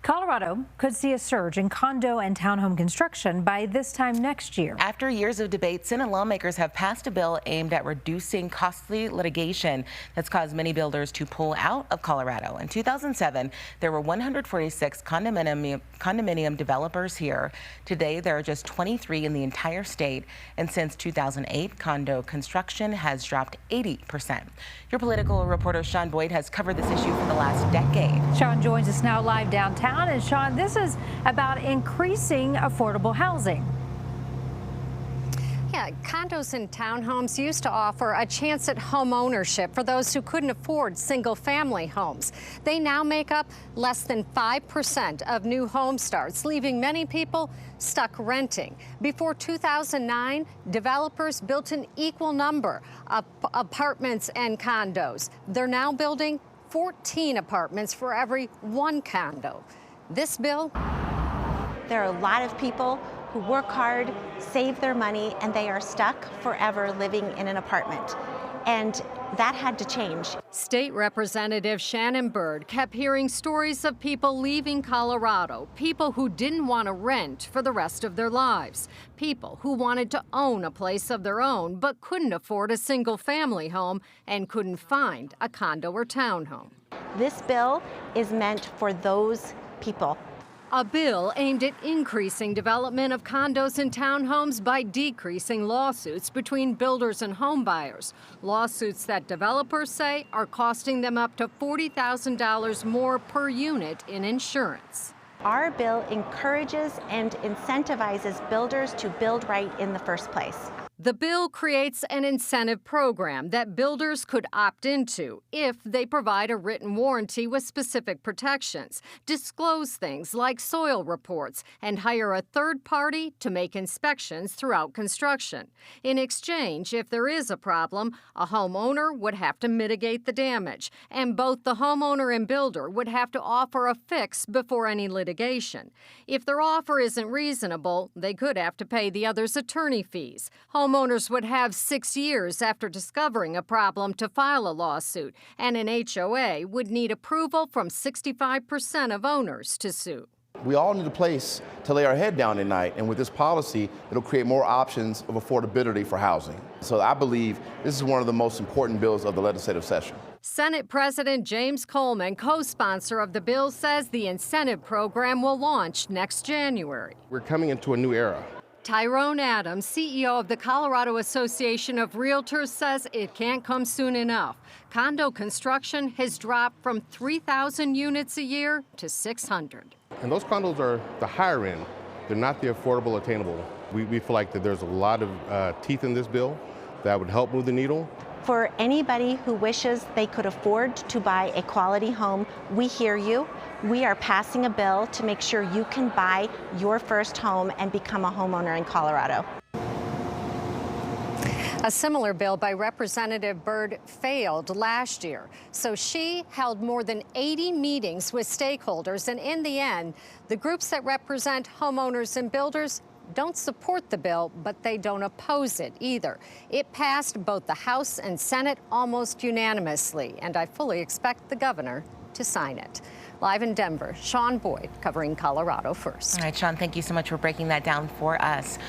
Colorado could see a surge in condo and townhome construction by this time next year. After years of debate, Senate lawmakers have passed a bill aimed at reducing costly litigation that's caused many builders to pull out of Colorado. In 2007, there were 146 condominium developers here. Today, there are just 23 in the entire state. And since 2008, condo construction has dropped 80%. Your political reporter Sean Boyd has covered this issue for the last decade. Sean joins us now live downtown. And Sean, this is about increasing affordable housing. Yeah, condos and townhomes used to offer a chance at home ownership for those who couldn't afford single-family homes. They now make up less than 5% of new home starts, leaving many people stuck renting. Before 2009, developers built an equal number of apartments and condos. They're now building 14 apartments for every one condo. This bill? There are a lot of people who work hard, save their money, and they are stuck forever living in an apartment. And that had to change. State Representative Shannon Bird kept hearing stories of people leaving Colorado, people who didn't want to rent for the rest of their lives, people who wanted to own a place of their own but couldn't afford a single-family home and couldn't find a condo or townhome. This bill is meant for those people. A bill aimed at increasing development of condos and townhomes by decreasing lawsuits between builders and homebuyers. Lawsuits that developers say are costing them up to $40,000 more per unit in insurance. Our bill encourages and incentivizes builders to build right in the first place. The bill creates an incentive program that builders could opt into if they provide a written warranty with specific protections, disclose things like soil reports, and hire a third party to make inspections throughout construction. In exchange, if there is a problem, a homeowner would have to mitigate the damage, and both the homeowner and builder would have to offer a fix before any litigation. If their offer isn't reasonable, they could have to pay the other's attorney fees. Homeowners would have 6 years after discovering a problem to file a lawsuit, and an HOA would need approval from 65% of owners to sue. We all need a place to lay our head down at night, and with this policy, it'll create more options of affordability for housing. So I believe this is one of the most important bills of the legislative session. Senate President James Coleman, co-sponsor of the bill, says the incentive program will launch next January. We're coming into a new era. Tyrone Adams, CEO of the Colorado Association of Realtors, says it can't come soon enough. Condo construction has dropped from 3,000 units a year to 600. And those condos are the higher end. They're not the affordable attainable. We feel like that there's a lot of teeth in this bill that would help move the needle. For anybody who wishes they could afford to buy a quality home, we hear you. We are passing a bill to make sure you can buy your first home and become a homeowner in Colorado. A similar bill by Representative Bird failed last year, so she held more than 80 meetings with stakeholders, and in the end, the groups that represent homeowners and builders don't support the bill, but they don't oppose it either. It passed both the House and Senate almost unanimously, and I fully expect the governor to sign it. Live in Denver, Sean Boyd covering Colorado First. All right, Sean, thank you so much for breaking that down for us.